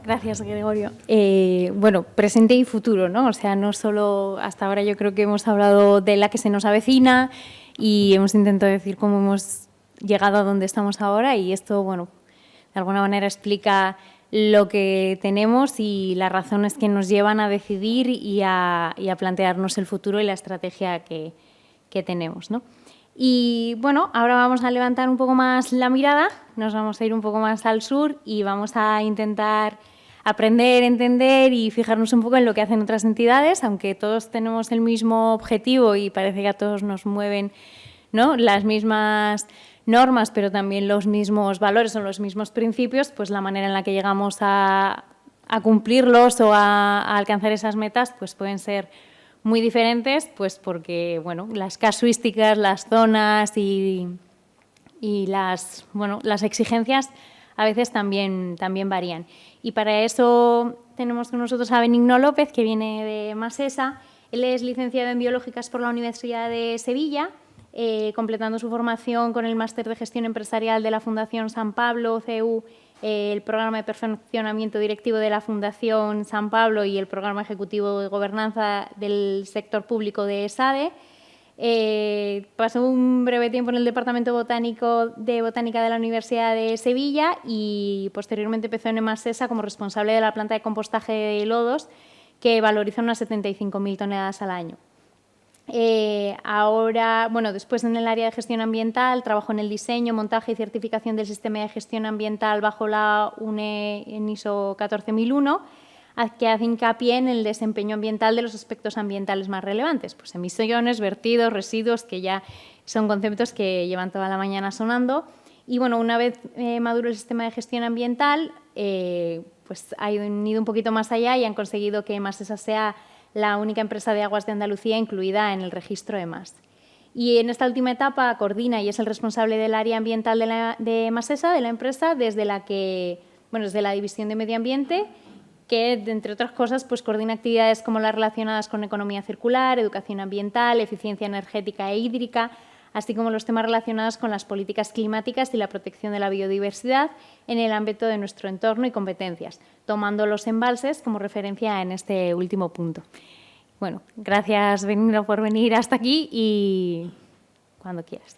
Gracias, Gregorio. Bueno, presente y futuro, ¿no? O sea, no solo hasta ahora yo creo que hemos hablado de la que se nos avecina y hemos intentado decir cómo hemos llegado a donde estamos ahora y esto, bueno, de alguna manera explica lo que tenemos y las razones que nos llevan a decidir y a plantearnos el futuro y la estrategia que tenemos, ¿no? Y bueno, ahora vamos a levantar un poco más la mirada, nos vamos a ir un poco más al sur y vamos a intentar aprender, entender y fijarnos un poco en lo que hacen otras entidades, aunque todos tenemos el mismo objetivo y parece que a todos nos mueven, ¿no?, las mismas normas, pero también los mismos valores o los mismos principios, pues la manera en la que llegamos a cumplirlos o a alcanzar esas metas pues pueden ser muy diferentes, pues porque bueno, las casuísticas, las zonas y las, bueno, las exigencias a veces también varían. Y para eso tenemos con nosotros a Benigno López, que viene de Masesa. Él es licenciado en Biológicas por la Universidad de Sevilla, completando su formación con el Máster de Gestión Empresarial de la Fundación San Pablo, CEU, el Programa de Perfeccionamiento Directivo de la Fundación San Pablo y el Programa Ejecutivo de Gobernanza del Sector Público de ESADE. Pasó un breve tiempo en el Departamento de Botánica de la Universidad de Sevilla y posteriormente empezó en Masesa como responsable de la planta de compostaje de lodos, que valoriza unas 75.000 toneladas al año. Ahora, bueno, después en el área de gestión ambiental, trabajo en el diseño, montaje y certificación del sistema de gestión ambiental bajo la UNE en ISO 14001, que hace hincapié en el desempeño ambiental de los aspectos ambientales más relevantes, pues emisiones, vertidos, residuos, que ya son conceptos que llevan toda la mañana sonando. Y bueno, una vez maduro el sistema de gestión ambiental, pues han ido un poquito más allá y han conseguido que Masesa sea la única empresa de aguas de Andalucía incluida en el registro EMAS. Y en esta última etapa coordina y es el responsable del área ambiental de Masesa, de la empresa, desde la División de Medio Ambiente, que, entre otras cosas, pues coordina actividades como las relacionadas con economía circular, educación ambiental, eficiencia energética e hídrica, así como los temas relacionados con las políticas climáticas y la protección de la biodiversidad en el ámbito de nuestro entorno y competencias, tomando los embalses como referencia en este último punto. Bueno, gracias, Benigno, por venir hasta aquí y cuando quieras.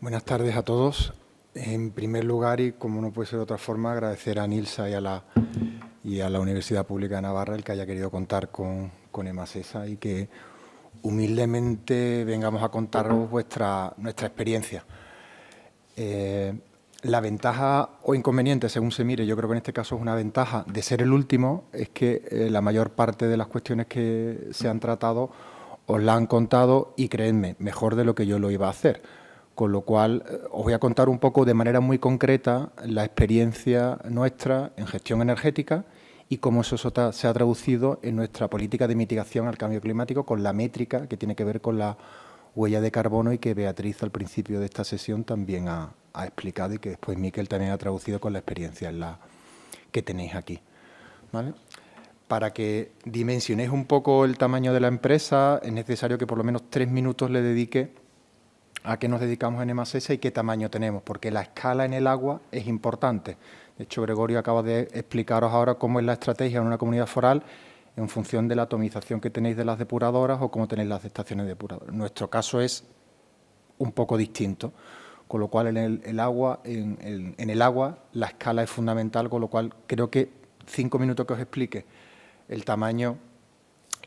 Buenas tardes a todos. En primer lugar, y como no puede ser de otra forma, agradecer a NILSA y a la Universidad Pública de Navarra el que haya querido contar con Emasesa y que humildemente vengamos a contaros nuestra experiencia. La ventaja o inconveniente, según se mire, yo creo que en este caso es una ventaja de ser el último, es que la mayor parte de las cuestiones que se han tratado os la han contado y creedme, mejor de lo que yo lo iba a hacer. Con lo cual, os voy a contar un poco de manera muy concreta la experiencia nuestra en gestión energética y cómo eso se ha traducido en nuestra política de mitigación al cambio climático con la métrica que tiene que ver con la huella de carbono y que Beatriz al principio de esta sesión también ha explicado y que después Miquel también ha traducido con la experiencia que tenéis aquí, ¿vale? Para que dimensionéis un poco el tamaño de la empresa, es necesario que por lo menos 3 minutos le dedique a qué nos dedicamos en Emasesa y qué tamaño tenemos, porque la escala en el agua es importante. De hecho, Gregorio acaba de explicaros ahora cómo es la estrategia en una comunidad foral en función de la atomización que tenéis de las depuradoras o cómo tenéis las estaciones depuradoras. Nuestro caso es un poco distinto, con lo cual en el agua la escala es fundamental, con lo cual creo que 5 minutos que os explique el tamaño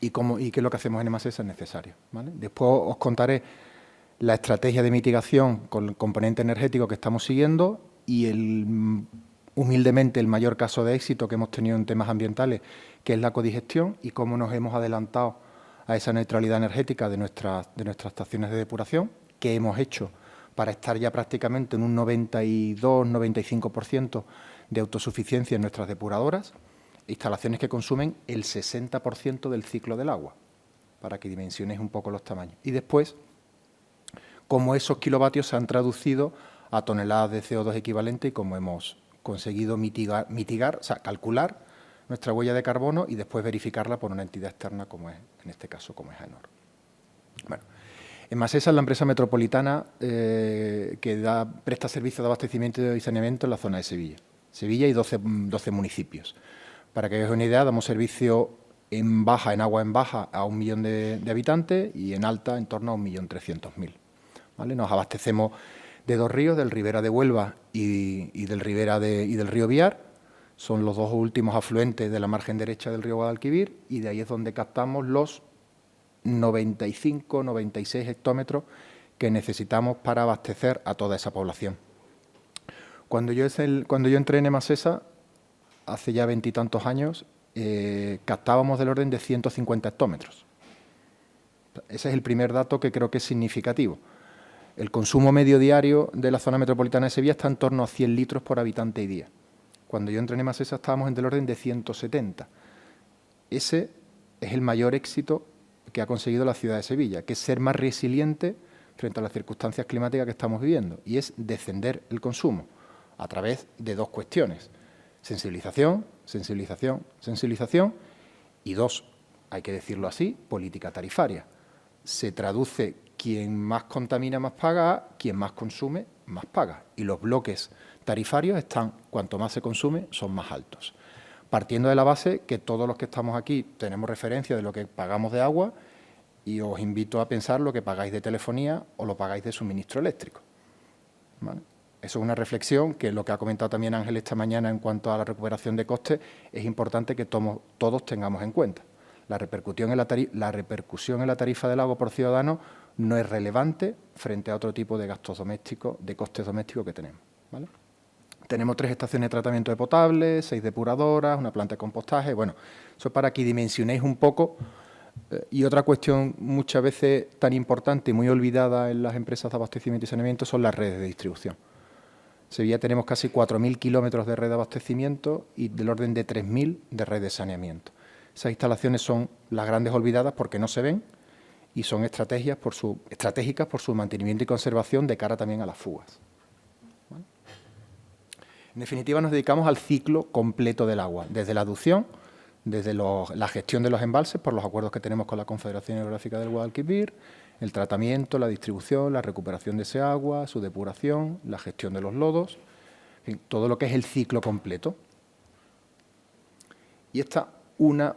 y qué es lo que hacemos en Emasesa es necesario, ¿vale? Después os contaré la estrategia de mitigación con el componente energético que estamos siguiendo y humildemente el mayor caso de éxito que hemos tenido en temas ambientales, que es la codigestión y cómo nos hemos adelantado a esa neutralidad energética de nuestras estaciones de depuración, que hemos hecho para estar ya prácticamente en un 92-95% de autosuficiencia en nuestras depuradoras, instalaciones que consumen el 60% del ciclo del agua, para que dimensionéis un poco los tamaños. Y después cómo esos kilovatios se han traducido a toneladas de CO2 equivalente y cómo hemos conseguido mitigar, o sea, calcular nuestra huella de carbono y después verificarla por una entidad externa como es, en este caso, como es AENOR. Bueno, Emasesa es la empresa metropolitana que presta servicios de abastecimiento y saneamiento en la zona de Sevilla. Sevilla y 12 municipios. Para que os hagáis una idea, damos servicio en agua en baja a 1 millón de habitantes y en alta en torno a 1.300.000. ¿Vale? Nos abastecemos de 2 ríos, del Ribera de Huelva y del río Biar. Son los 2 últimos afluentes de la margen derecha del río Guadalquivir y de ahí es donde captamos los 95, 96 hectómetros que necesitamos para abastecer a toda esa población. Cuando yo entré en Emasesa, hace ya 20 y tantos años, captábamos del orden de 150 hectómetros. Ese es el primer dato que creo que es significativo. El consumo medio diario de la zona metropolitana de Sevilla está en torno a 100 litros por habitante y día. Cuando yo entré en Emasesa estábamos en del orden de 170. Ese es el mayor éxito que ha conseguido la ciudad de Sevilla, que es ser más resiliente frente a las circunstancias climáticas que estamos viviendo, y es descender el consumo a través de 2 cuestiones: sensibilización, sensibilización, sensibilización, y 2, hay que decirlo así, política tarifaria. Se traduce: quien más contamina más paga, quien más consume más paga, y los bloques tarifarios están, cuanto más se consume, son más altos. Partiendo de la base que todos los que estamos aquí tenemos referencia de lo que pagamos de agua y os invito a pensar lo que pagáis de telefonía o lo pagáis de suministro eléctrico. ¿Vale? Eso es una reflexión que lo que ha comentado también Ángel esta mañana en cuanto a la recuperación de costes es importante que todos tengamos en cuenta. La repercusión en la tarifa del agua por ciudadano no es relevante frente a otro tipo de gastos domésticos, de costes domésticos que tenemos. ¿Vale? Tenemos 3 estaciones de tratamiento de potable, 6 depuradoras, una planta de compostaje. Bueno, eso es para que dimensionéis un poco. Y otra cuestión muchas veces tan importante y muy olvidada en las empresas de abastecimiento y saneamiento son las redes de distribución. En Sevilla tenemos casi 4.000 kilómetros de red de abastecimiento y del orden de 3.000 de red de saneamiento. Esas instalaciones son las grandes olvidadas porque no se ven y son estratégicas por su mantenimiento y conservación de cara también a las fugas. ¿Vale? En definitiva, nos dedicamos al ciclo completo del agua, desde la aducción, desde la gestión de los embalses por los acuerdos que tenemos con la Confederación Hidrográfica del Guadalquivir, el tratamiento, la distribución, la recuperación de ese agua, su depuración, la gestión de los lodos, en fin, todo lo que es el ciclo completo. Y esta una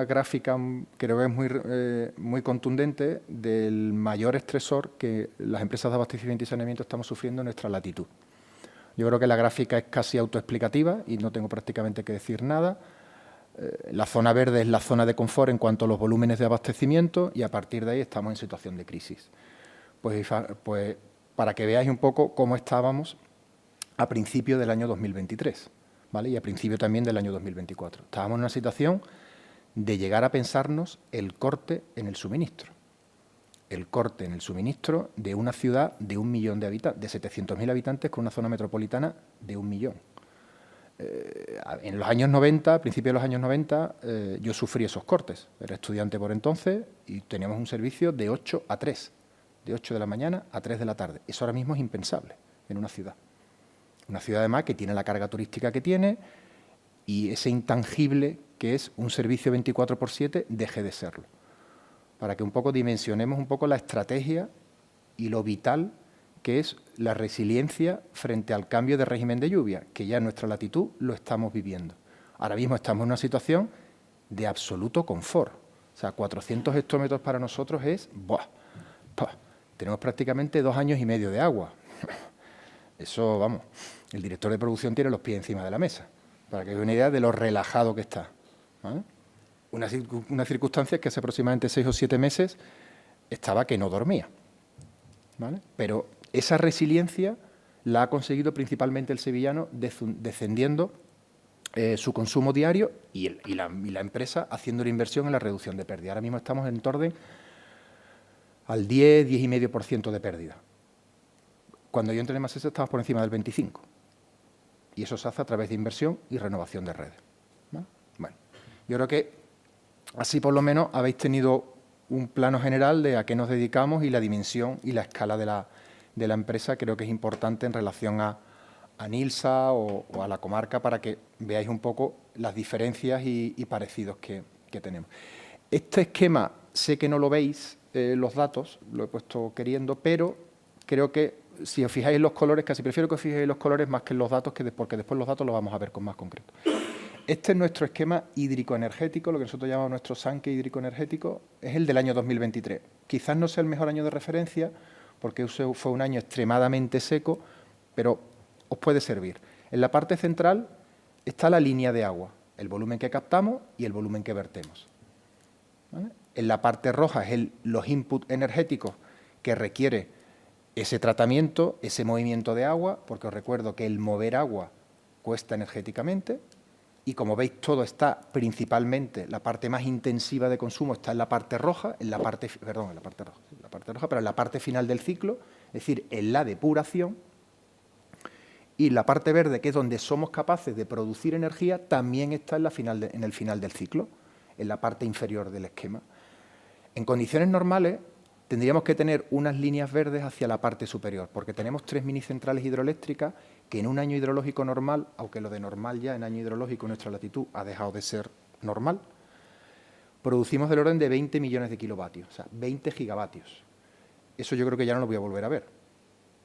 gráfica creo que es muy contundente del mayor estresor que las empresas de abastecimiento y saneamiento estamos sufriendo en nuestra latitud. Yo creo que la gráfica es casi autoexplicativa y no tengo prácticamente que decir nada. La zona verde es la zona de confort en cuanto a los volúmenes de abastecimiento y a partir de ahí estamos en situación de crisis. Pues para que veáis un poco cómo estábamos a principio del año 2023, ¿vale? Y a principio también del año 2024. Estábamos en una situación de llegar a pensarnos el corte en el suministro. El corte en el suministro de una ciudad de 1 millón de habitantes, de 700.000 habitantes con una zona metropolitana de 1 millón. En los años 90, a principios de los años 90, yo sufrí esos cortes. Era estudiante por entonces y teníamos un servicio de 8 a 3, de 8 de la mañana a 3 de la tarde. Eso ahora mismo es impensable en una ciudad. Una ciudad, además, que tiene la carga turística que tiene y ese intangible que es un servicio 24/7 deje de serlo. Para que un poco dimensionemos un poco la estrategia y lo vital que es la resiliencia frente al cambio de régimen de lluvia, que ya en nuestra latitud lo estamos viviendo. Ahora mismo estamos en una situación de absoluto confort. O sea, 400 hectómetros para nosotros es... tenemos prácticamente 2 años y medio de agua. Eso, vamos, el director de producción tiene los pies encima de la mesa, para que vean una idea de lo relajado que está. ¿Vale? Una circunstancia que hace aproximadamente 6 o 7 meses estaba que no dormía. ¿Vale? Pero esa resiliencia la ha conseguido principalmente el sevillano descendiendo su consumo diario y la empresa haciendo la inversión en la reducción de pérdida. Ahora mismo estamos en torno al 10-10,5% de pérdida. Cuando yo entré en Emasesa estábamos por encima del 25%. Y eso se hace a través de inversión y renovación de redes. ¿Vale? Bueno, yo creo que así por lo menos habéis tenido un plano general de a qué nos dedicamos y la dimensión y la escala de la empresa. Creo que es importante en relación a Nilsa o a la comarca para que veáis un poco las diferencias y parecidos que tenemos. Este esquema, sé que no lo veis, los datos, lo he puesto queriendo, pero creo que si os fijáis en los colores, casi prefiero que os fijéis en los colores más que en los datos, porque después los datos los vamos a ver con más concreto. Este es nuestro esquema hídrico-energético, lo que nosotros llamamos nuestro Sankey hídrico-energético, es el del año 2023. Quizás no sea el mejor año de referencia, porque fue un año extremadamente seco, pero os puede servir. En la parte central está la línea de agua, el volumen que captamos y el volumen que vertemos, ¿vale? En la parte roja es los inputs energéticos que requiere ese tratamiento, ese movimiento de agua, porque os recuerdo que el mover agua cuesta energéticamente. Y como veis, todo está principalmente, la parte más intensiva de consumo está en la parte roja, pero en la parte final del ciclo, es decir, en la depuración. Y la parte verde, que es donde somos capaces de producir energía, también está en el final del ciclo, en la parte inferior del esquema. En condiciones normales tendríamos que tener unas líneas verdes hacia la parte superior, porque tenemos 3 minicentrales hidroeléctricas que en un año hidrológico normal, aunque lo de normal ya en año hidrológico en nuestra latitud ha dejado de ser normal, producimos del orden de 20 millones de kilovatios, o sea, 20 gigavatios. Eso yo creo que ya no lo voy a volver a ver.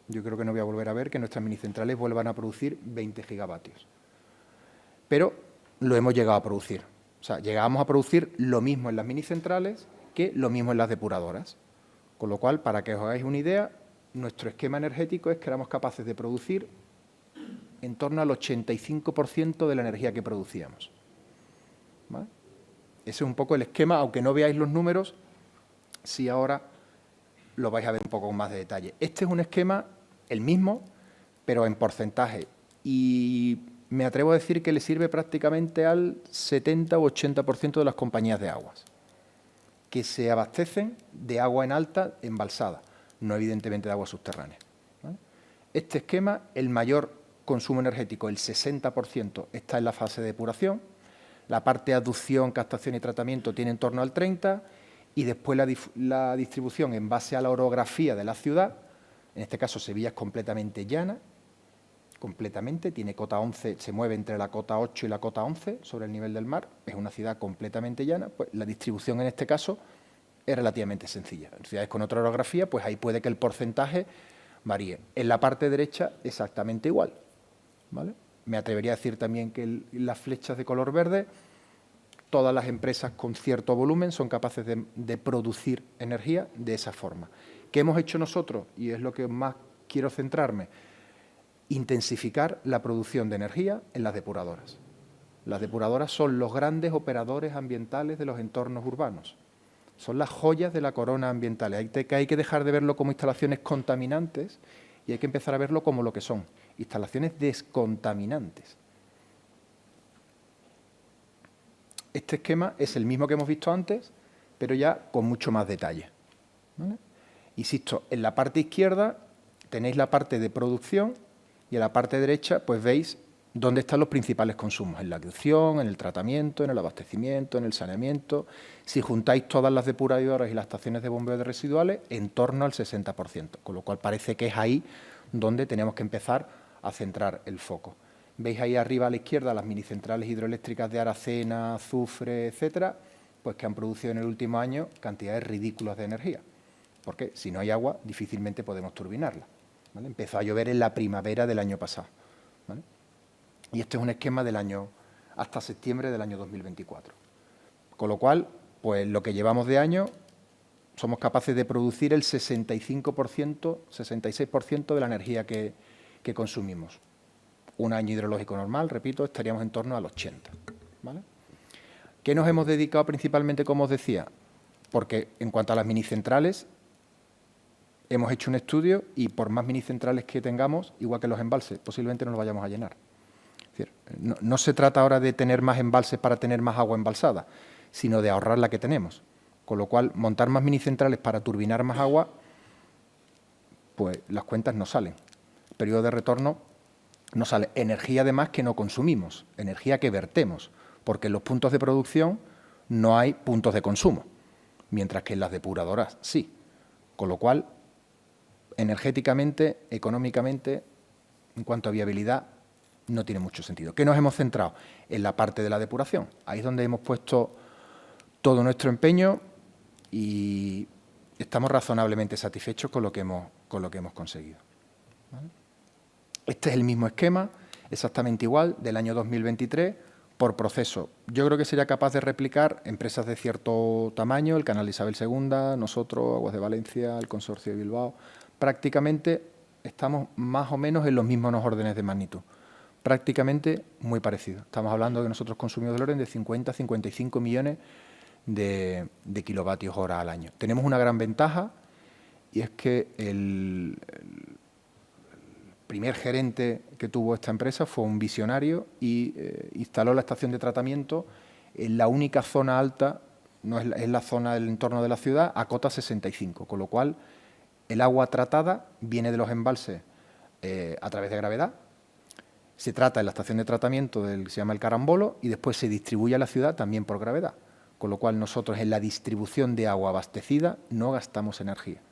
Yo creo que no voy a volver a ver que nuestras minicentrales vuelvan a producir 20 gigavatios. Pero lo hemos llegado a producir. O sea, llegamos a producir lo mismo en las minicentrales que lo mismo en las depuradoras. Con lo cual, para que os hagáis una idea, nuestro esquema energético es que éramos capaces de producir en torno al 85% de la energía que producíamos, ¿vale? Ese es un poco el esquema, aunque no veáis los números, sí ahora lo vais a ver un poco más de detalle. Este es un esquema, el mismo, pero en porcentaje. Y me atrevo a decir que le sirve prácticamente al 70 o 80% de las compañías de aguas, que se abastecen de agua en alta embalsada, no evidentemente de agua subterránea, ¿vale? Este esquema, el mayor consumo energético, el 60%, está en la fase de depuración, la parte de aducción, captación y tratamiento tiene en torno al 30%, y después la distribución en base a la orografía de la ciudad, en este caso Sevilla es completamente llana, completamente, tiene cota 11, se mueve entre la cota 8 y la cota 11 sobre el nivel del mar, es una ciudad completamente llana, pues la distribución en este caso es relativamente sencilla. En ciudades con otra orografía, pues ahí puede que el porcentaje varíe. En la parte derecha, exactamente igual, ¿vale? Me atrevería a decir también que las flechas de color verde, todas las empresas con cierto volumen son capaces de producir energía de esa forma. ¿Qué hemos hecho nosotros? Y es lo que más quiero centrarme. Intensificar la producción de energía en las depuradoras. Las depuradoras son los grandes operadores ambientales de los entornos urbanos. Son las joyas de la corona ambiental. Hay que dejar de verlo como instalaciones contaminantes y hay que empezar a verlo como lo que son, instalaciones descontaminantes. Este esquema es el mismo que hemos visto antes, pero ya con mucho más detalle, ¿vale? Insisto, en la parte izquierda tenéis la parte de producción y en la parte derecha pues veis dónde están los principales consumos, en la aducción, en el tratamiento, en el abastecimiento, en el saneamiento. Si juntáis todas las depuradoras y las estaciones de bombeo de residuales, en torno al 60%, con lo cual parece que es ahí donde tenemos que empezar a centrar el foco. Veis ahí arriba a la izquierda las minicentrales hidroeléctricas de Aracena, Azufre, etcétera, pues que han producido en el último año cantidades ridículas de energía, porque si no hay agua difícilmente podemos turbinarla, ¿vale? Empezó a llover en la primavera del año pasado, ¿vale? Y este es un esquema del año hasta septiembre del año 2024. Con lo cual, pues lo que llevamos de año, somos capaces de producir el 65%, 66% de la energía que consumimos. Un año hidrológico normal, repito, estaríamos en torno al 80%, ¿vale? ¿Qué nos hemos dedicado principalmente, como os decía? Porque en cuanto a las minicentrales, hemos hecho un estudio y por más minicentrales que tengamos, igual que los embalses, posiblemente no los vayamos a llenar. Es decir, no se trata ahora de tener más embalses para tener más agua embalsada, sino de ahorrar la que tenemos. Con lo cual, montar más minicentrales para turbinar más agua, pues las cuentas no salen. El periodo de retorno no sale. Energía además que no consumimos, energía que vertemos, porque en los puntos de producción no hay puntos de consumo. mientras que en las depuradoras sí. Con lo cual, energéticamente, económicamente, en cuanto a viabilidad, no tiene mucho sentido. ¿Qué nos hemos centrado? En la parte de la depuración. Ahí es donde hemos puesto todo nuestro empeño y estamos razonablemente satisfechos con lo que hemos conseguido. ¿Vale? Este es el mismo esquema, exactamente igual, del año 2023, por proceso. Yo creo que sería capaz de replicar empresas de cierto tamaño, el Canal de Isabel II, nosotros, Aguas de Valencia, el Consorcio de Bilbao. Prácticamente estamos más o menos en los mismos órdenes de magnitud. Prácticamente muy parecido. Estamos hablando que nosotros consumimos del orden de 50 a 55 millones de kilovatios hora al año. Tenemos una gran ventaja y es que el primer gerente que tuvo esta empresa fue un visionario y instaló la estación de tratamiento en la única zona alta, no es la zona del entorno de la ciudad, a cota 65, con lo cual el agua tratada viene de los embalses a través de gravedad, se trata en la estación de tratamiento que se llama el Carambolo y después se distribuye a la ciudad también por gravedad, con lo cual nosotros en la distribución de agua abastecida no gastamos energía.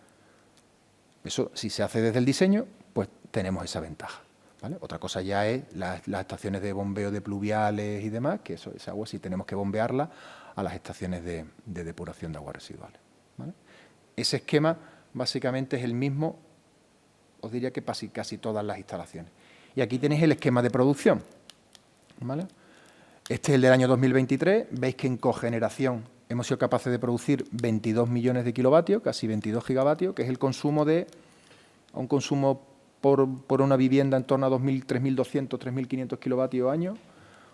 Eso, si se hace desde el diseño, pues tenemos esa ventaja, ¿vale? Otra cosa ya es las estaciones de bombeo de pluviales y demás, que esa agua sí tenemos que bombearla a las estaciones de depuración de aguas residuales, ¿vale? Ese esquema básicamente es el mismo, os diría que casi todas las instalaciones. Y aquí tenéis el esquema de producción, ¿vale? Este es el del año 2023, veis que en cogeneración hemos sido capaces de producir 22 millones de kilovatios, casi 22 gigavatios, que es el consumo un consumo por una vivienda en torno a 2.000, 3.200, 3.500 kilovatios año.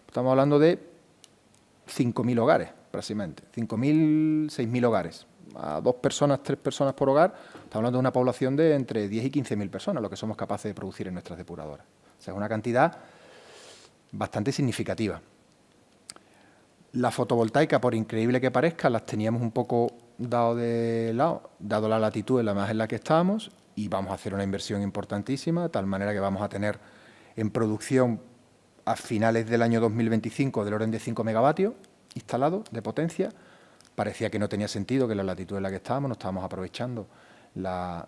Estamos hablando de 5.000 hogares, prácticamente, 5.000, 6.000 hogares. A 2 personas, 3 personas por hogar, estamos hablando de una población de entre 10 y 15.000 personas, lo que somos capaces de producir en nuestras depuradoras. O sea, es una cantidad bastante significativa. La fotovoltaica, por increíble que parezca, las teníamos un poco dado de lado, dado la latitud en la que estábamos, y vamos a hacer una inversión importantísima, de tal manera que vamos a tener en producción a finales del año 2025 del orden de 5 megavatios instalados de potencia. Parecía que no tenía sentido que la latitud en la que estábamos, no estábamos aprovechando la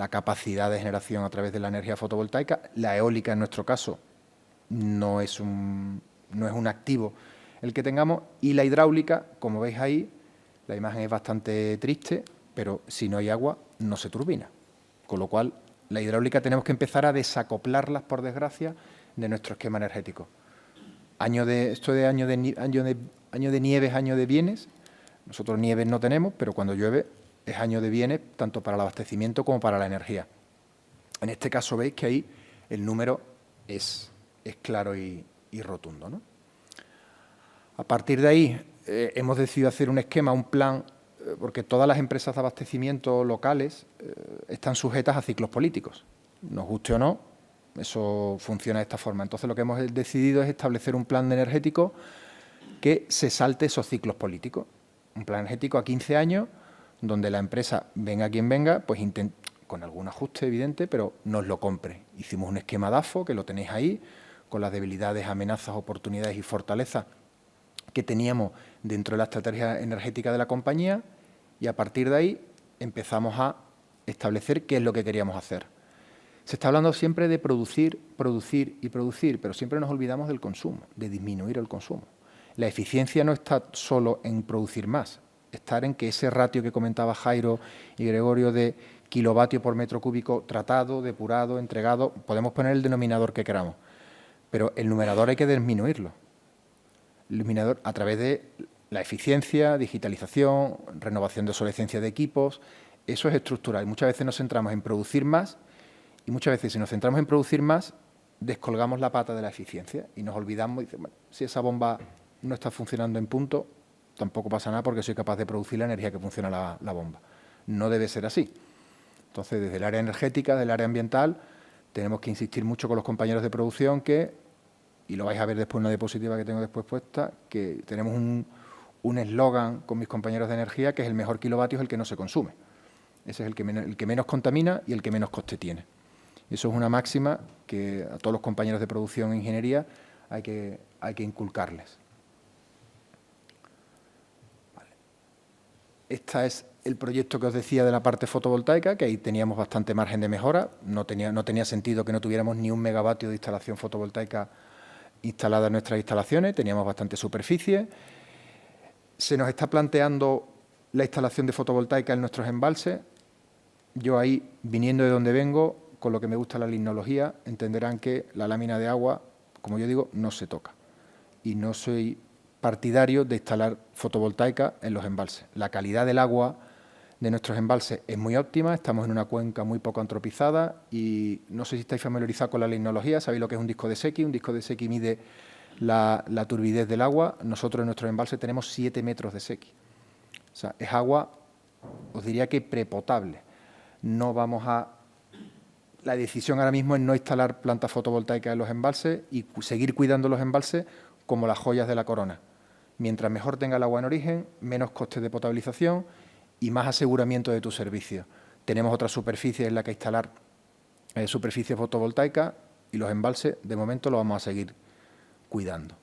capacidad de generación a través de la energía fotovoltaica. La eólica, en nuestro caso, no es un activo el que tengamos, y la hidráulica, como veis ahí, la imagen es bastante triste, pero si no hay agua, no se turbina. Con lo cual, la hidráulica tenemos que empezar a desacoplarlas, por desgracia, de nuestro esquema energético. Año de nieves, año de bienes. Nosotros nieves no tenemos, pero cuando llueve es año de bienes, tanto para el abastecimiento como para la energía. En este caso veis que ahí el número es claro y rotundo, ¿no? A partir de ahí hemos decidido hacer un esquema, un plan, porque todas las empresas de abastecimiento locales están sujetas a ciclos políticos. Nos guste o no, eso funciona de esta forma. Entonces lo que hemos decidido es establecer un plan energético que se salte esos ciclos políticos. Un plan energético a 15 años, donde la empresa, venga quien venga, pues con algún ajuste evidente, pero nos lo compre. Hicimos un esquema DAFO, que lo tenéis ahí, con las debilidades, amenazas, oportunidades y fortalezas que teníamos dentro de la estrategia energética de la compañía, y a partir de ahí empezamos a establecer qué es lo que queríamos hacer. Se está hablando siempre de producir, producir y producir, pero siempre nos olvidamos del consumo, de disminuir el consumo. La eficiencia no está solo en producir más, está en que ese ratio que comentaba Jairo y Gregorio de kilovatio por metro cúbico tratado, depurado, entregado, podemos poner el denominador que queramos, pero el numerador hay que disminuirlo. El denominador a través de la eficiencia, digitalización, renovación de obsolescencia de equipos, eso es estructural. Muchas veces nos centramos en producir más y muchas veces si nos centramos en producir más, descolgamos la pata de la eficiencia y nos olvidamos y decimos, bueno, si esa bomba no está funcionando en punto, tampoco pasa nada porque soy capaz de producir la energía que funciona la bomba. No debe ser así. Entonces, desde el área energética, del área ambiental, tenemos que insistir mucho con los compañeros de producción que, y lo vais a ver después en una diapositiva que tengo después puesta, que tenemos un eslogan con mis compañeros de energía que es el mejor kilovatio es el que no se consume. Ese es el que menos contamina y el que menos coste tiene. Eso es una máxima que a todos los compañeros de producción e ingeniería hay que inculcarles. Vale. Este es el proyecto que os decía de la parte fotovoltaica, que ahí teníamos bastante margen de mejora. No tenía sentido que no tuviéramos ni 1 megavatio de instalación fotovoltaica instalada en nuestras instalaciones, teníamos bastante superficie. Se nos está planteando la instalación de fotovoltaica en nuestros embalses. Yo ahí, viniendo de donde vengo, con lo que me gusta la limnología, entenderán que la lámina de agua, como yo digo, no se toca. Y no soy partidario de instalar fotovoltaica en los embalses. La calidad del agua de nuestros embalses es muy óptima, estamos en una cuenca muy poco antropizada y no sé si estáis familiarizados con la limnología, sabéis lo que es un disco de Secchi. Un disco de Secchi mide la turbidez del agua. Nosotros en nuestros embalses tenemos 7 metros de Secchi. O sea, es agua, os diría que prepotable. No vamos a... La decisión ahora mismo es no instalar plantas fotovoltaicas en los embalses y seguir cuidando los embalses como las joyas de la corona. Mientras mejor tenga el agua en origen, menos costes de potabilización y más aseguramiento de tu servicio. Tenemos otras superficies en las que instalar superficie fotovoltaica y los embalses, de momento, los vamos a seguir cuidando.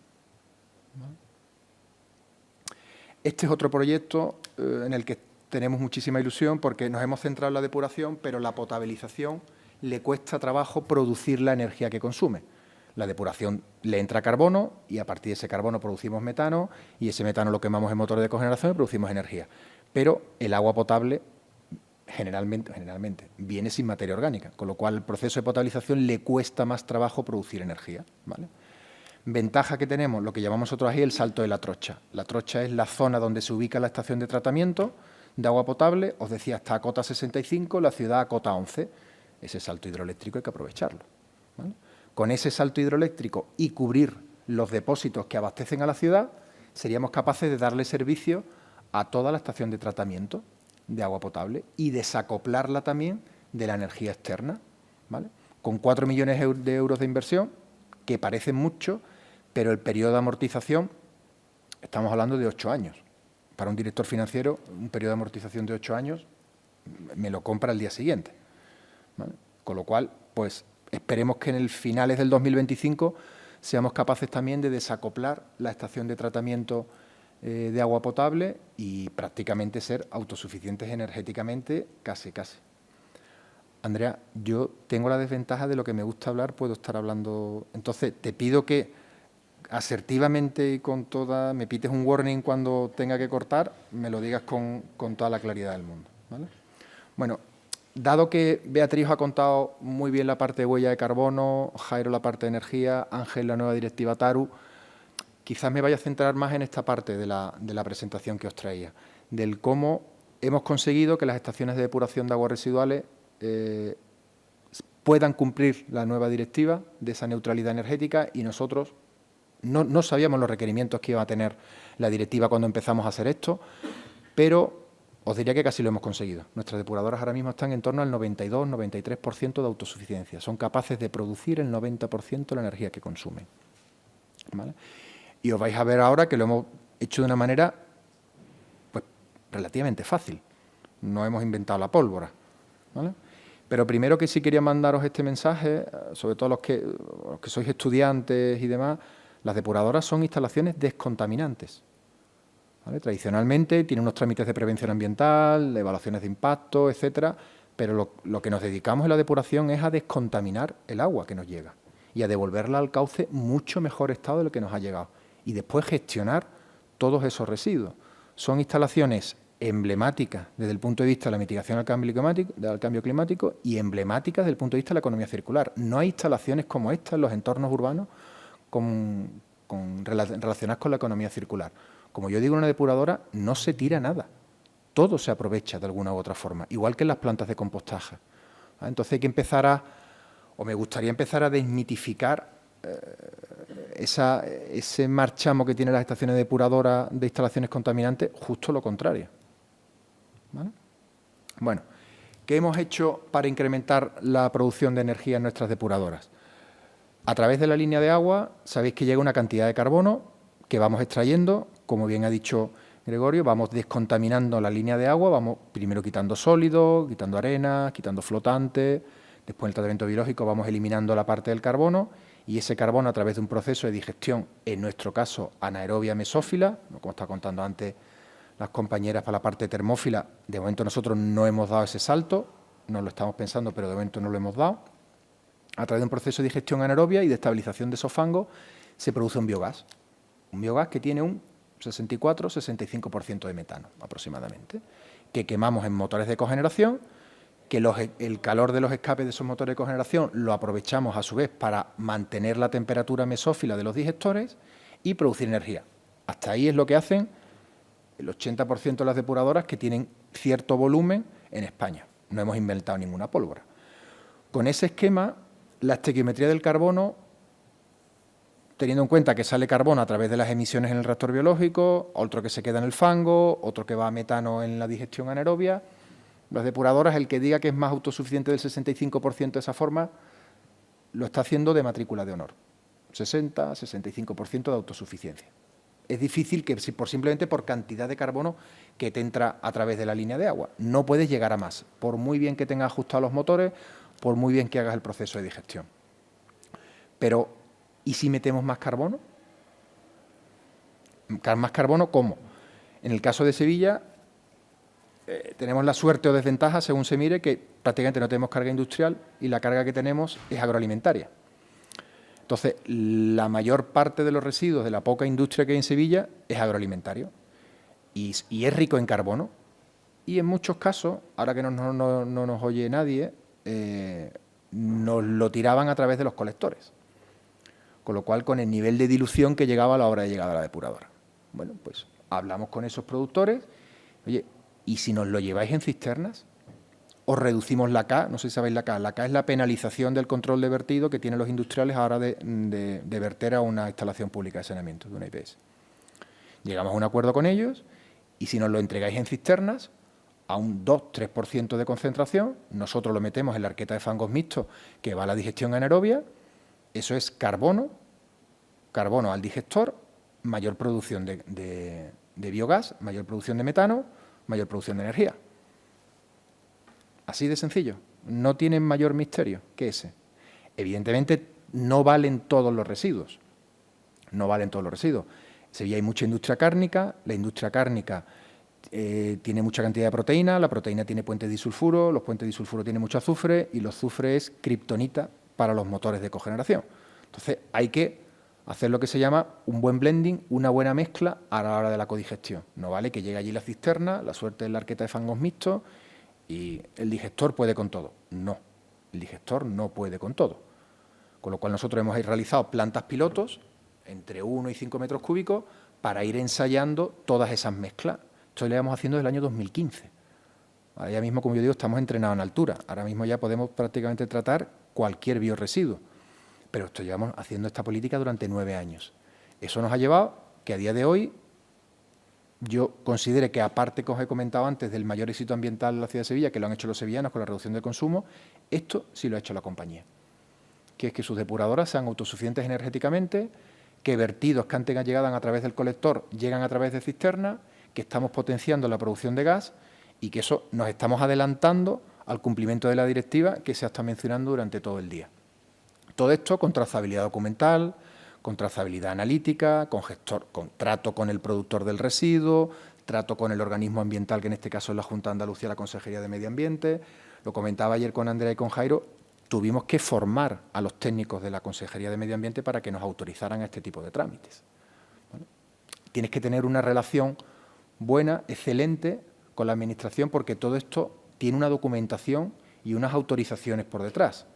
Este es otro proyecto en el que tenemos muchísima ilusión porque nos hemos centrado en la depuración, pero la potabilización le cuesta trabajo producir la energía que consume. La depuración le entra carbono y a partir de ese carbono producimos metano y ese metano lo quemamos en motores de cogeneración y producimos energía. Pero el agua potable generalmente viene sin materia orgánica, con lo cual el proceso de potabilización le cuesta más trabajo producir energía, ¿vale? Ventaja que tenemos, lo que llamamos nosotros ahí el salto de la trocha. La trocha es la zona donde se ubica la estación de tratamiento de agua potable. Os decía, está a cota 65, la ciudad a cota 11. Ese salto hidroeléctrico hay que aprovecharlo, ¿vale? Con ese salto hidroeléctrico y cubrir los depósitos que abastecen a la ciudad, seríamos capaces de darle servicio a toda la estación de tratamiento de agua potable y desacoplarla también de la energía externa, ¿vale? Con 4 millones de euros de inversión, que parecen mucho, pero el periodo de amortización, estamos hablando de 8 años. Para un director financiero, un periodo de amortización de 8 años me lo compra el día siguiente, ¿vale? Con lo cual, pues esperemos que en el finales del 2025 seamos capaces también de desacoplar la estación de tratamiento de agua potable y prácticamente ser autosuficientes energéticamente, casi. Andrea, yo tengo la desventaja de lo que me gusta hablar, puedo estar hablando. Entonces, te pido que asertivamente y con toda, me pites un warning cuando tenga que cortar, me lo digas con toda la claridad del mundo, ¿vale? Bueno, dado que Beatriz os ha contado muy bien la parte de huella de carbono, Jairo la parte de energía, Ángel la nueva directiva TARU, quizás me vaya a centrar más en esta parte de la presentación que os traía, del cómo hemos conseguido que las estaciones de depuración de aguas residuales puedan cumplir la nueva directiva de esa neutralidad energética y nosotros no sabíamos los requerimientos que iba a tener la directiva cuando empezamos a hacer esto, pero os diría que casi lo hemos conseguido. Nuestras depuradoras ahora mismo están en torno al 92-93% de autosuficiencia. Son capaces de producir el 90% de la energía que consumen, ¿vale? Y os vais a ver ahora que lo hemos hecho de una manera pues, relativamente fácil. No hemos inventado la pólvora, ¿vale? Pero primero que sí quería mandaros este mensaje, sobre todo los que sois estudiantes y demás, las depuradoras son instalaciones descontaminantes, ¿vale? Tradicionalmente tienen unos trámites de prevención ambiental, de evaluaciones de impacto, etcétera, pero lo que nos dedicamos en la depuración es a descontaminar el agua que nos llega y a devolverla al cauce mucho mejor estado de lo que nos ha llegado y después gestionar todos esos residuos. Son instalaciones emblemáticas desde el punto de vista de la mitigación del cambio climático y emblemáticas desde el punto de vista de la economía circular. No hay instalaciones como esta en los entornos urbanos relacionadas con la economía circular. Como yo digo, en una depuradora no se tira nada, todo se aprovecha de alguna u otra forma, igual que en las plantas de compostaje. Entonces hay que empezar me gustaría empezar a desmitificar ese marchamo que tienen las estaciones depuradoras de instalaciones contaminantes, justo lo contrario, ¿vale? Bueno, ¿qué hemos hecho para incrementar la producción de energía en nuestras depuradoras? A través de la línea de agua, sabéis que llega una cantidad de carbono que vamos extrayendo, como bien ha dicho Gregorio, vamos descontaminando la línea de agua, vamos primero quitando sólidos, quitando arena, quitando flotantes, después en el tratamiento biológico vamos eliminando la parte del carbono y ese carbono a través de un proceso de digestión, en nuestro caso anaerobia mesófila, como está contando antes las compañeras para la parte termófila. De momento nosotros no hemos dado ese salto, no lo estamos pensando, pero de momento no lo hemos dado. A través de un proceso de digestión anaerobia y de estabilización de esos fangos se produce un biogás que tiene un 64-65% de metano aproximadamente, que quemamos en motores de cogeneración, que el calor de los escapes de esos motores de cogeneración lo aprovechamos a su vez para mantener la temperatura mesófila de los digestores y producir energía. Hasta ahí es lo que hacen el 80% de las depuradoras que tienen cierto volumen en España. No hemos inventado ninguna pólvora. Con ese esquema, la estequiometría del carbono, teniendo en cuenta que sale carbono a través de las emisiones en el reactor biológico, otro que se queda en el fango, otro que va a metano en la digestión anaerobia, las depuradoras, el que diga que es más autosuficiente del 65% de esa forma, lo está haciendo de matrícula de honor. 60-65% de autosuficiencia. Es difícil que simplemente por cantidad de carbono que te entra a través de la línea de agua. No puedes llegar a más, por muy bien que tengas ajustados los motores, por muy bien que hagas el proceso de digestión. Pero, ¿y si metemos más carbono? ¿Más carbono cómo? En el caso de Sevilla, tenemos la suerte o desventaja, según se mire, que prácticamente no tenemos carga industrial y la carga que tenemos es agroalimentaria. Entonces, la mayor parte de los residuos de la poca industria que hay en Sevilla es agroalimentario y es rico en carbono. Y en muchos casos, ahora que no nos oye nadie, nos lo tiraban a través de los colectores. Con lo cual, con el nivel de dilución que llegaba a la hora de llegada a la depuradora. Bueno, pues hablamos con esos productores. Oye, ¿y si nos lo lleváis en cisternas? Os reducimos la K, no sé si sabéis la K. La K es la penalización del control de vertido que tienen los industriales a la hora de verter a una instalación pública de saneamiento, de una IPS. Llegamos a un acuerdo con ellos y si nos lo entregáis en cisternas, a un 2-3% de concentración, nosotros lo metemos en la arqueta de fangos mixtos que va a la digestión anaerobia, eso es carbono al digestor, mayor producción de biogás, mayor producción de metano, mayor producción de energía. Así de sencillo, no tienen mayor misterio que ese. Evidentemente no valen todos los residuos, no valen todos los residuos. En Sevilla hay mucha industria cárnica, la industria cárnica tiene mucha cantidad de proteína, la proteína tiene puentes disulfuro, los puentes disulfuro tienen mucho azufre y el azufre es kriptonita para los motores de cogeneración. Entonces hay que hacer lo que se llama un buen blending, una buena mezcla a la hora de la codigestión. No vale que llegue allí la cisterna, la suerte de la arqueta de fangos mixtos y el digestor puede con todo. No, el digestor no puede con todo. Con lo cual nosotros hemos realizado plantas pilotos entre 1 y 5 metros cúbicos para ir ensayando todas esas mezclas. Esto lo llevamos haciendo desde el año 2015. Ahora ya mismo, como yo digo, estamos entrenados en altura. Ahora mismo ya podemos prácticamente tratar cualquier biorresiduo. Pero esto llevamos haciendo esta política durante 9 años. Eso nos ha llevado que a día de hoy yo considere que, aparte que os he comentado antes del mayor éxito ambiental de la ciudad de Sevilla, que lo han hecho los sevillanos con la reducción del consumo, esto sí lo ha hecho la compañía. Que es que sus depuradoras sean autosuficientes energéticamente, que vertidos que antes llegaban a través del colector llegan a través de cisterna, que estamos potenciando la producción de gas y que eso nos estamos adelantando al cumplimiento de la directiva que se ha estado mencionando durante todo el día. Todo esto con trazabilidad documental, con trazabilidad analítica, con trato con el productor del residuo, trato con el organismo ambiental, que en este caso es la Junta de Andalucía, la Consejería de Medio Ambiente. Lo comentaba ayer con Andrea y con Jairo, tuvimos que formar a los técnicos de la Consejería de Medio Ambiente para que nos autorizaran a este tipo de trámites. Bueno, tienes que tener una relación buena, excelente con la Administración, porque todo esto tiene una documentación y unas autorizaciones por detrás.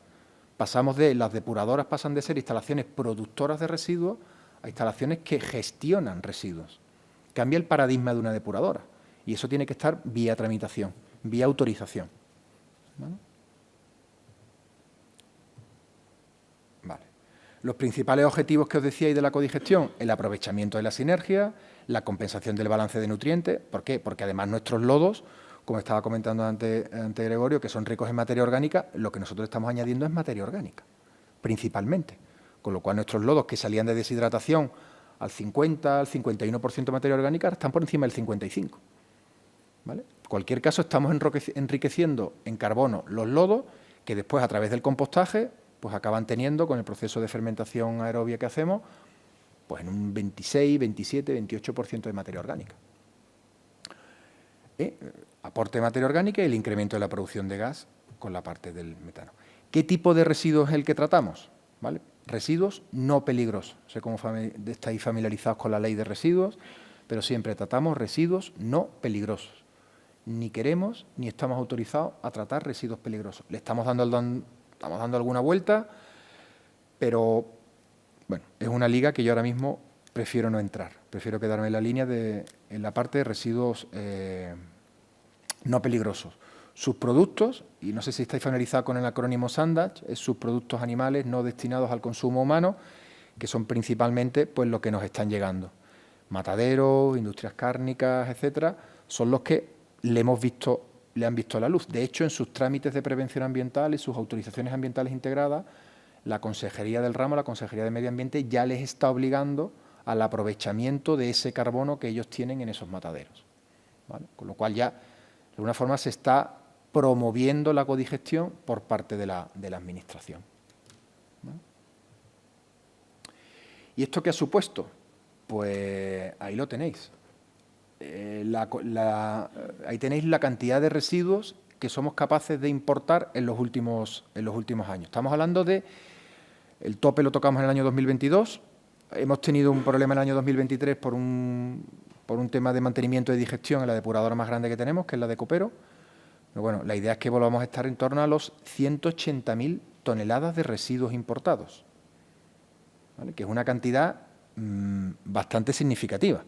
Las depuradoras pasan de ser instalaciones productoras de residuos a instalaciones que gestionan residuos. Cambia el paradigma de una depuradora y eso tiene que estar vía tramitación, vía autorización. ¿Vale? Vale. Los principales objetivos que os decíais de la codigestión, el aprovechamiento de la sinergia, la compensación del balance de nutrientes. ¿Por qué? Porque además nuestros lodos, como estaba comentando antes Gregorio, que son ricos en materia orgánica, lo que nosotros estamos añadiendo es materia orgánica, principalmente. Con lo cual nuestros lodos que salían de deshidratación al 50, al 51% de materia orgánica, están por encima del 55%. ¿Vale? En cualquier caso, estamos enriqueciendo en carbono los lodos que después, a través del compostaje, pues acaban teniendo, con el proceso de fermentación aerobia que hacemos, pues en un 26, 27, 28% de materia orgánica. aporte de materia orgánica y el incremento de la producción de gas con la parte del metano. ¿Qué tipo de residuos es el que tratamos? ¿Vale? Residuos no peligrosos. No sé cómo estáis familiarizados con la ley de residuos, pero siempre tratamos residuos no peligrosos. Ni queremos ni estamos autorizados a tratar residuos peligrosos. Le estamos dando alguna vuelta, pero bueno, es una liga que yo ahora mismo prefiero no entrar. Prefiero quedarme en la línea en la parte de residuos no peligrosos. Subproductos, y no sé si estáis familiarizados con el acrónimo SANDAGE, es subproductos animales no destinados al consumo humano, que son principalmente pues lo que nos están llegando. Mataderos, industrias cárnicas, etcétera, son los que le han visto la luz. De hecho, en sus trámites de prevención ambiental y sus autorizaciones ambientales integradas, la Consejería del Ramo, la Consejería de Medio Ambiente, ya les está obligando al aprovechamiento de ese carbono que ellos tienen en esos mataderos, ¿vale? Con lo cual ya, de alguna forma, se está promoviendo la codigestión por parte de la Administración, ¿vale? ¿Y esto qué ha supuesto? Pues ahí lo tenéis. Ahí tenéis la cantidad de residuos que somos capaces de importar en los últimos años. Estamos hablando de, el tope lo tocamos en el año 2022, hemos tenido un problema en el año 2023 por un tema de mantenimiento y digestión en la depuradora más grande que tenemos, que es la de Copero. Pero bueno, la idea es que volvamos a estar en torno a los 180.000 toneladas de residuos importados, ¿vale? Que es una cantidad bastante significativa.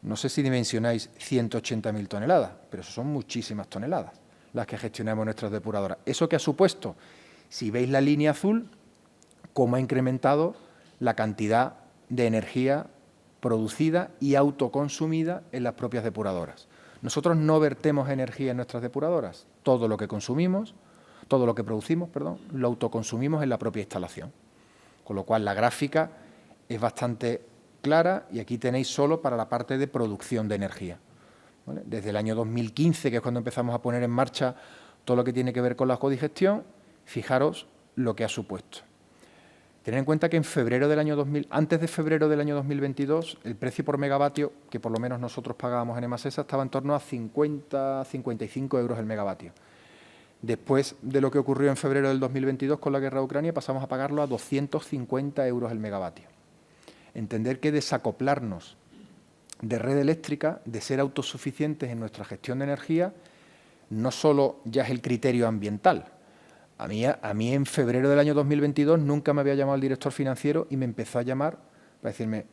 No sé si dimensionáis 180.000 toneladas, pero eso son muchísimas toneladas las que gestionamos nuestras depuradoras. ¿Eso qué ha supuesto? Si veis la línea azul, cómo ha incrementado la cantidad de energía producida y autoconsumida en las propias depuradoras. Nosotros no vertemos energía en nuestras depuradoras. Todo lo que producimos, lo autoconsumimos en la propia instalación. Con lo cual, la gráfica es bastante clara y aquí tenéis solo para la parte de producción de energía, ¿vale? Desde el año 2015, que es cuando empezamos a poner en marcha todo lo que tiene que ver con la codigestión, fijaros lo que ha supuesto. Tened en cuenta que antes de febrero del año 2022, el precio por megavatio, que por lo menos nosotros pagábamos en Emasesa, estaba en torno a 50-55 euros el megavatio. Después de lo que ocurrió en febrero del 2022 con la guerra de Ucrania, pasamos a pagarlo a 250 euros el megavatio. Entender que desacoplarnos de red eléctrica, de ser autosuficientes en nuestra gestión de energía, no solo ya es el criterio ambiental. A mí en febrero del año 2022 nunca me había llamado el director financiero y me empezó a llamar para decirme,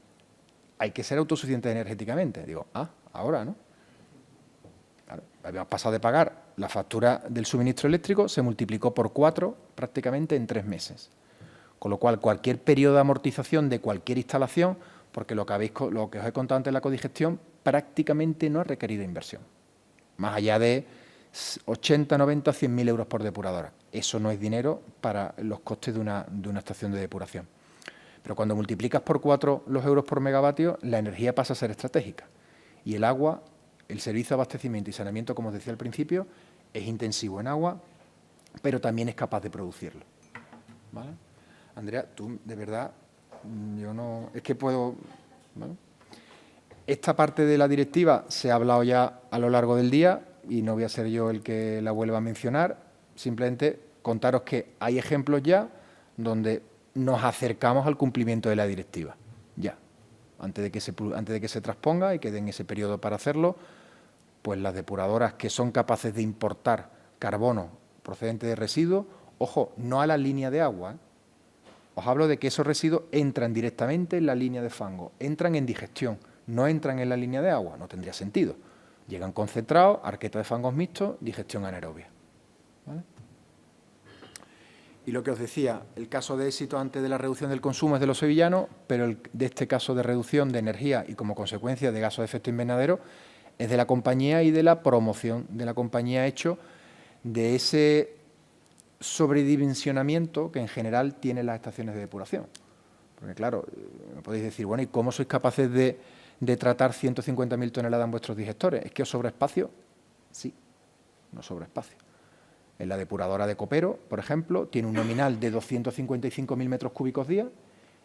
hay que ser autosuficientes energéticamente. Digo, ahora, ¿no? Claro, habíamos pasado de pagar la factura del suministro eléctrico, se multiplicó por 4 prácticamente en 3 meses. Con lo cual, cualquier periodo de amortización de cualquier instalación, porque lo que os he contado antes de la codigestión, prácticamente no ha requerido inversión. Más allá de 80, 90, 100.000 euros por depuradora. Eso no es dinero para los costes de una estación de depuración. Pero cuando multiplicas por 4 los euros por megavatio, la energía pasa a ser estratégica. Y el agua, el servicio de abastecimiento y saneamiento, como os decía al principio, es intensivo en agua, pero también es capaz de producirlo, ¿vale? Andrea, tú, de verdad, yo no... Es que puedo... ¿vale? Esta parte de la directiva se ha hablado ya a lo largo del día y no voy a ser yo el que la vuelva a mencionar. Simplemente contaros que hay ejemplos ya donde nos acercamos al cumplimiento de la directiva. Ya. Antes de que se transponga y que den ese periodo para hacerlo, pues las depuradoras que son capaces de importar carbono procedente de residuos, ojo, no a la línea de agua, ¿eh? Os hablo de que esos residuos entran directamente en la línea de fango, entran en digestión, no entran en la línea de agua, no tendría sentido. Llegan concentrados, arqueta de fangos mixtos, digestión anaerobia, ¿vale? Y lo que os decía, el caso de éxito antes de la reducción del consumo es de los sevillanos, pero de este caso de reducción de energía y como consecuencia de gases de efecto invernadero es de la compañía y de la promoción de la compañía hecho de ese sobredimensionamiento que en general tienen las estaciones de depuración. Porque claro, me podéis decir, bueno, ¿y cómo sois capaces de tratar 150.000 toneladas en vuestros digestores? ¿Es que os sobra espacio? Sí, nos sobra espacio. En la depuradora de Copero, por ejemplo, tiene un nominal de 255.000 metros cúbicos día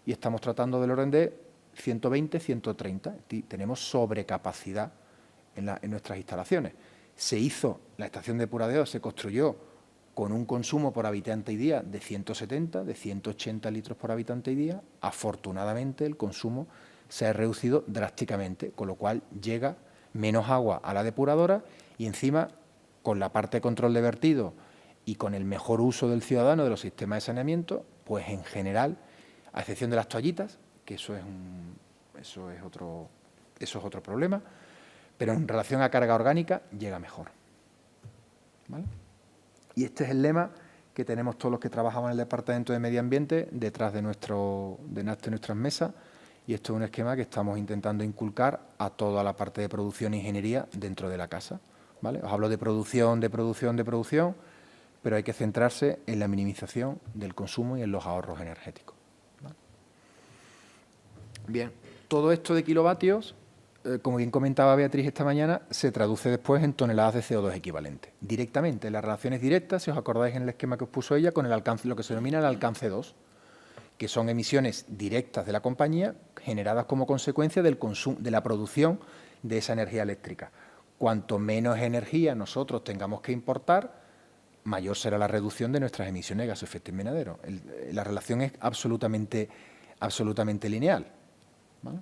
y estamos tratando del orden de 120, 130. Tenemos sobrecapacidad en nuestras instalaciones. La estación de depurador se construyó con un consumo por habitante y día de 170, de 180 litros por habitante y día. Afortunadamente, el consumo se ha reducido drásticamente, con lo cual llega menos agua a la depuradora y encima, con la parte de control de vertido y con el mejor uso del ciudadano de los sistemas de saneamiento, pues en general, a excepción de las toallitas, que eso es otro problema, pero en relación a carga orgánica llega mejor. ¿Vale? Y este es el lema que tenemos todos los que trabajamos en el Departamento de Medio Ambiente detrás de nuestras mesas, y esto es un esquema que estamos intentando inculcar a toda la parte de producción e ingeniería dentro de la casa. ¿Vale? Os hablo de producción, pero hay que centrarse en la minimización del consumo y en los ahorros energéticos. ¿Vale? Bien, todo esto de kilovatios, como bien comentaba Beatriz esta mañana, se traduce después en toneladas de CO2 equivalentes. Directamente, las relaciones directas, si os acordáis en el esquema que os puso ella, con el alcance, lo que se denomina el alcance 2, que son emisiones directas de la compañía generadas como consecuencia del consumo, de la producción de esa energía eléctrica. Cuanto menos energía nosotros tengamos que importar, mayor será la reducción de nuestras emisiones de gases de efecto invernadero. La relación es absolutamente lineal. ¿Vale?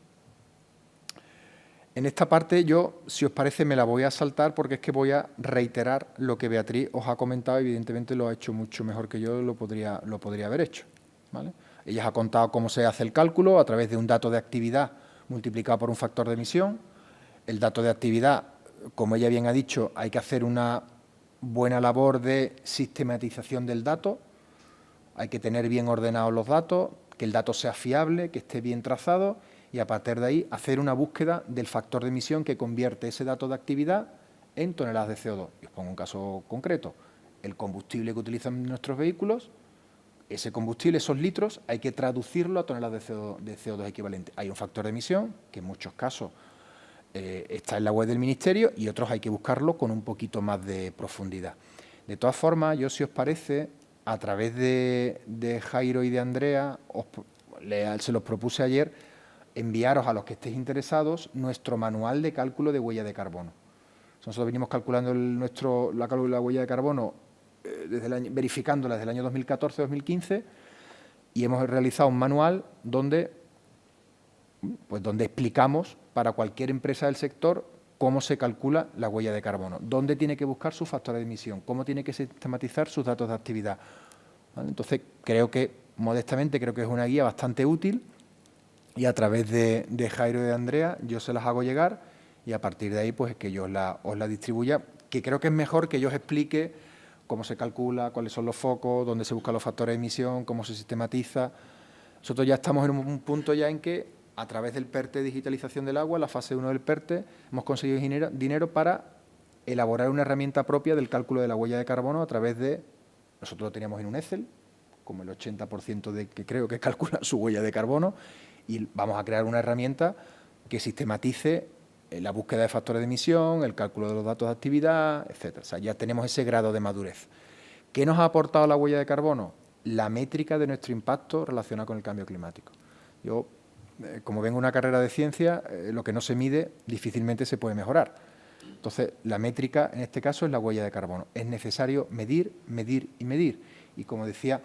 En esta parte yo, si os parece, me la voy a saltar porque es que voy a reiterar lo que Beatriz os ha comentado. Evidentemente lo ha hecho mucho mejor que yo lo podría haber hecho. ¿Vale? Ella os ha contado cómo se hace el cálculo a través de un dato de actividad multiplicado por un factor de emisión. El dato de actividad, como ella bien ha dicho, hay que hacer una buena labor de sistematización del dato, hay que tener bien ordenados los datos, que el dato sea fiable, que esté bien trazado y a partir de ahí hacer una búsqueda del factor de emisión que convierte ese dato de actividad en toneladas de CO2. Y os pongo un caso concreto, el combustible que utilizan nuestros vehículos, ese combustible, esos litros, hay que traducirlo a toneladas de CO2 equivalentes. Hay un factor de emisión que en muchos casos está en la web del Ministerio y otros hay que buscarlo con un poquito más de profundidad. De todas formas, yo, si os parece, a través de Jairo y de Andrea, se los propuse ayer, enviaros a los que estéis interesados nuestro manual de cálculo de huella de carbono. Nosotros venimos calculando la huella de carbono, verificándola desde el año 2014-2015 y hemos realizado un manual donde explicamos para cualquier empresa del sector cómo se calcula la huella de carbono, dónde tiene que buscar su factor de emisión, cómo tiene que sistematizar sus datos de actividad. ¿Vale? Entonces, modestamente, creo que es una guía bastante útil y a través de Jairo y de Andrea yo se las hago llegar y a partir de ahí pues es que yo os la distribuya, que creo que es mejor que yo os explique cómo se calcula, cuáles son los focos, dónde se buscan los factores de emisión, cómo se sistematiza. Nosotros ya estamos en un punto ya en que a través del PERTE de digitalización del agua, la fase 1 del PERTE, hemos conseguido dinero para elaborar una herramienta propia del cálculo de la huella de carbono a través de, nosotros lo teníamos en un Excel, como el 80% de que creo que calcula su huella de carbono, y vamos a crear una herramienta que sistematice la búsqueda de factores de emisión, el cálculo de los datos de actividad, etcétera. O sea, ya tenemos ese grado de madurez. ¿Qué nos ha aportado la huella de carbono? La métrica de nuestro impacto relacionado con el cambio climático. Yo, como vengo de una carrera de ciencia, lo que no se mide difícilmente se puede mejorar. Entonces, la métrica en este caso es la huella de carbono. Es necesario medir, medir y medir. Y como decía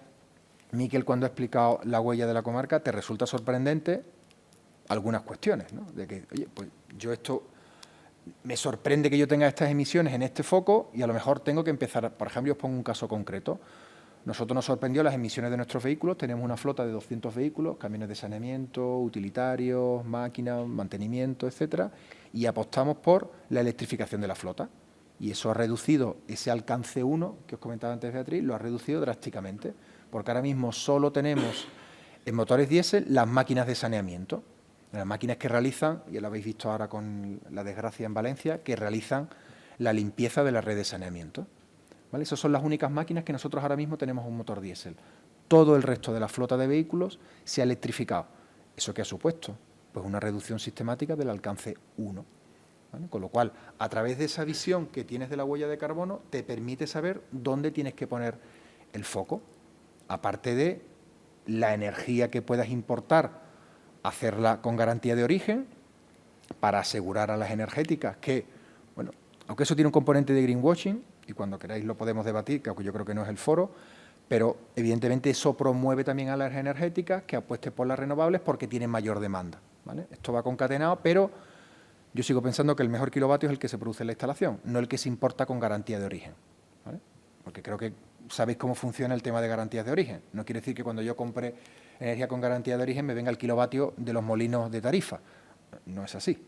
Miquel cuando ha explicado la huella de la comarca, te resulta sorprendente algunas cuestiones, ¿no? De que, oye, pues yo esto me sorprende que yo tenga estas emisiones en este foco y a lo mejor tengo que empezar, por ejemplo, os pongo un caso concreto. Nosotros nos sorprendió las emisiones de nuestros vehículos, tenemos una flota de 200 vehículos, camiones de saneamiento, utilitarios, máquinas, mantenimiento, etcétera, y apostamos por la electrificación de la flota. Y eso ha reducido ese alcance 1 que os comentaba antes Beatriz, lo ha reducido drásticamente, porque ahora mismo solo tenemos en motores diésel las máquinas de saneamiento, las máquinas que realizan, ya lo habéis visto ahora con la desgracia en Valencia, que realizan la limpieza de la red de saneamiento. ¿Vale? Esas son las únicas máquinas que nosotros ahora mismo tenemos un motor diésel. Todo el resto de la flota de vehículos se ha electrificado. ¿Eso qué ha supuesto? Pues una reducción sistemática del alcance 1. ¿Vale? Con lo cual, a través de esa visión que tienes de la huella de carbono, te permite saber dónde tienes que poner el foco, aparte de la energía que puedas importar, hacerla con garantía de origen, para asegurar a las energéticas que, bueno, aunque eso tiene un componente de greenwashing, y cuando queráis lo podemos debatir, que aunque yo creo que no es el foro, pero evidentemente eso promueve también a las energéticas que apuesten por las renovables porque tienen mayor demanda, ¿vale? Esto va concatenado, pero yo sigo pensando que el mejor kilovatio es el que se produce en la instalación, no el que se importa con garantía de origen, ¿vale? Porque creo que sabéis cómo funciona el tema de garantías de origen. No quiere decir que cuando yo compre energía con garantía de origen me venga el kilovatio de los molinos de Tarifa. No es así,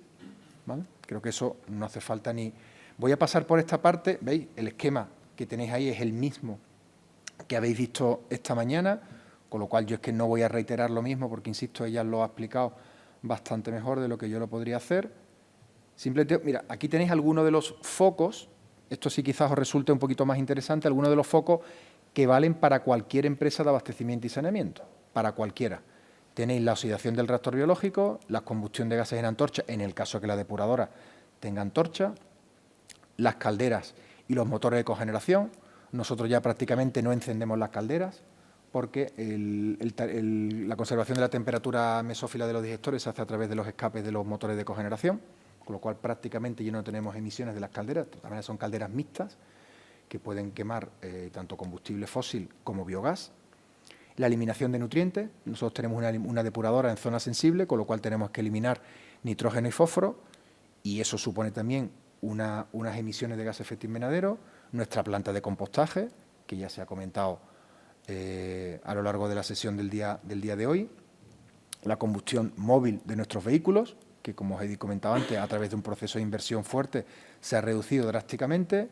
¿vale? Creo que eso no hace falta ni... Voy a pasar por esta parte, ¿veis? El esquema que tenéis ahí es el mismo que habéis visto esta mañana, con lo cual yo es que no voy a reiterar lo mismo porque, insisto, ella lo ha explicado bastante mejor de lo que yo lo podría hacer. Simplemente, mira, aquí tenéis algunos de los focos, esto sí quizás os resulte un poquito más interesante, algunos de los focos que valen para cualquier empresa de abastecimiento y saneamiento, para cualquiera. Tenéis la oxidación del reactor biológico, la combustión de gases en antorcha, en el caso que la depuradora tenga antorcha, las calderas y los motores de cogeneración. Nosotros ya prácticamente no encendemos las calderas porque la conservación de la temperatura mesófila de los digestores se hace a través de los escapes de los motores de cogeneración, con lo cual prácticamente ya no tenemos emisiones de las calderas. También son calderas mixtas que pueden quemar tanto combustible fósil como biogás. La eliminación de nutrientes. Nosotros tenemos una depuradora en zona sensible, con lo cual tenemos que eliminar nitrógeno y fósforo, y eso supone también unas emisiones de gas de efecto invernadero. Nuestra planta de compostaje, que ya se ha comentado a lo largo de la sesión del día de hoy. La combustión móvil de nuestros vehículos, que como os he comentado antes, a través de un proceso de inversión fuerte se ha reducido drásticamente.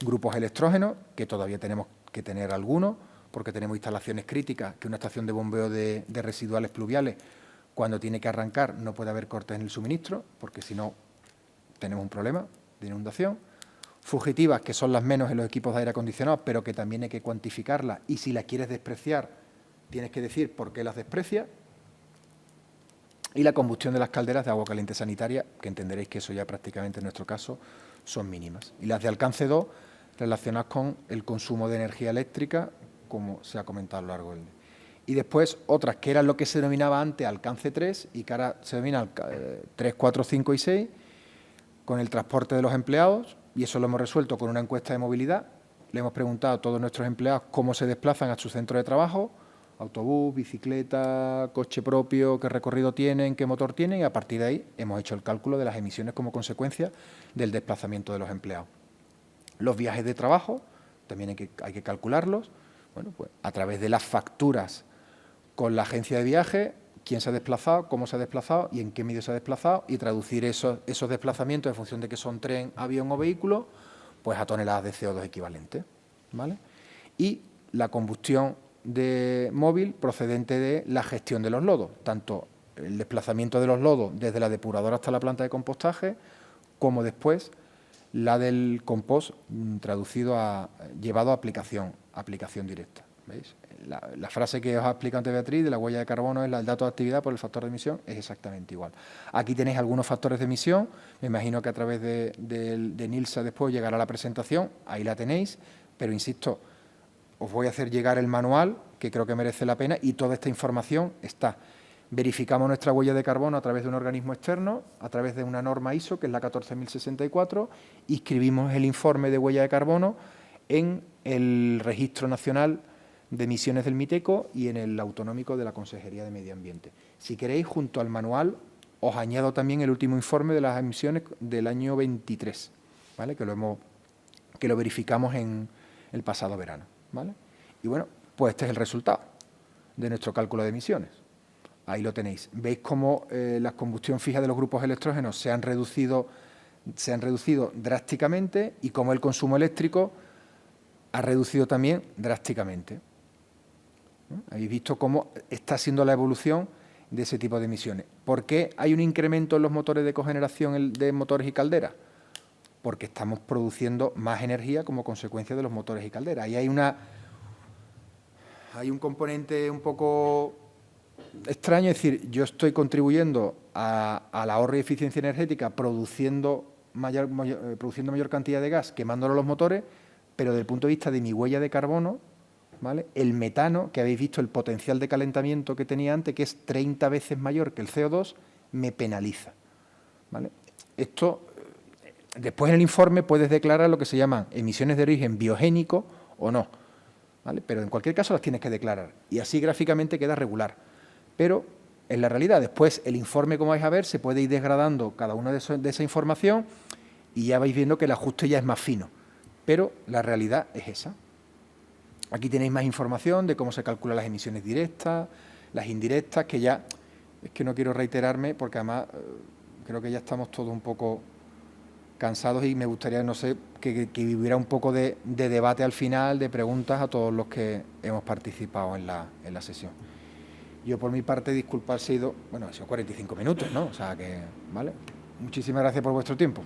Grupos electrógenos, que todavía tenemos que tener algunos, porque tenemos instalaciones críticas, que una estación de bombeo de residuales pluviales, cuando tiene que arrancar, no puede haber cortes en el suministro, porque si no tenemos un problema de inundación. Fugitivas, que son las menos en los equipos de aire acondicionado, pero que también hay que cuantificarlas, y si las quieres despreciar, tienes que decir por qué las desprecias. Y la combustión de las calderas de agua caliente sanitaria, que entenderéis que eso ya prácticamente en nuestro caso son mínimas. Y las de alcance 2, relacionadas con el consumo de energía eléctrica, como se ha comentado a lo largo del día. Y después otras que eran lo que se denominaba antes alcance 3 y que ahora se denomina 3, 4, 5 y 6, con el transporte de los empleados, y eso lo hemos resuelto con una encuesta de movilidad. Le hemos preguntado a todos nuestros empleados cómo se desplazan a su centro de trabajo, autobús, bicicleta, coche propio, qué recorrido tienen, qué motor tienen, y a partir de ahí hemos hecho el cálculo de las emisiones como consecuencia del desplazamiento de los empleados. Los viajes de trabajo también hay que calcularlos. Bueno, pues a través de las facturas con la agencia de viaje, quién se ha desplazado, cómo se ha desplazado y en qué medio se ha desplazado, y traducir esos desplazamientos en función de que son tren, avión o vehículo, pues a toneladas de CO2 equivalentes, ¿vale? Y la combustión de móvil procedente de la gestión de los lodos, tanto el desplazamiento de los lodos desde la depuradora hasta la planta de compostaje, como después la del compost llevado a aplicación directa. ¿Veis? La frase que os ha explicado antes Beatriz de la huella de carbono es el dato de actividad por el factor de emisión, es exactamente igual. Aquí tenéis algunos factores de emisión, me imagino que a través de Nilsa después llegará la presentación, ahí la tenéis, pero insisto, os voy a hacer llegar el manual, que creo que merece la pena, y toda esta información está. Verificamos nuestra huella de carbono a través de un organismo externo, a través de una norma ISO, que es la 14064, y inscribimos el informe de huella de carbono en el Registro Nacional de Emisiones del MITECO y en el autonómico de la Consejería de Medio Ambiente. Si queréis, junto al manual, os añado también el último informe de las emisiones del año 23, ¿vale? Que lo verificamos en el pasado verano, ¿vale? Y bueno, pues este es el resultado de nuestro cálculo de emisiones. Ahí lo tenéis. Veis cómo la combustión fija de los grupos electrógenos se han reducido drásticamente, y cómo el consumo eléctrico ha reducido también drásticamente. Habéis visto cómo está siendo la evolución de ese tipo de emisiones. ¿Por qué hay un incremento en los motores de cogeneración de motores y calderas? Porque estamos produciendo más energía como consecuencia de los motores y calderas. Ahí hay un componente un poco extraño, es decir, yo estoy contribuyendo al ahorro y eficiencia energética produciendo mayor cantidad de gas, quemándolo los motores, pero desde el punto de vista de mi huella de carbono, ¿vale? El metano, que habéis visto el potencial de calentamiento que tenía antes, que es 30 veces mayor que el CO2, me penaliza, ¿vale? Esto Después en el informe puedes declarar lo que se llaman emisiones de origen biogénico o no, ¿vale? Pero en cualquier caso las tienes que declarar y así gráficamente queda regular. Pero en la realidad después el informe, como vais a ver, se puede ir desgradando cada una de esa información y ya vais viendo que el ajuste ya es más fino. Pero la realidad es esa. Aquí tenéis más información de cómo se calculan las emisiones directas, las indirectas, que ya, es que no quiero reiterarme porque además creo que ya estamos todos un poco cansados y me gustaría, no sé, que hubiera un poco de debate al final, de preguntas a todos los que hemos participado en la sesión. Yo por mi parte, disculpar si he ido, bueno, ha sido 45 minutos, ¿no? O sea que, ¿vale? Muchísimas gracias por vuestro tiempo.